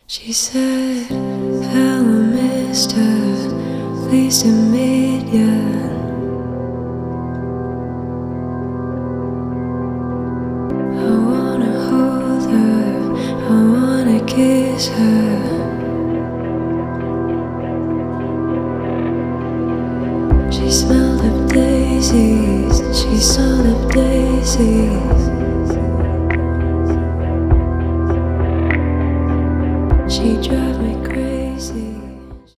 She said, hello mister, pleased to meet ya. I wanna hold her, I wanna kiss her. She smelled of daisies, she smelled of daisies.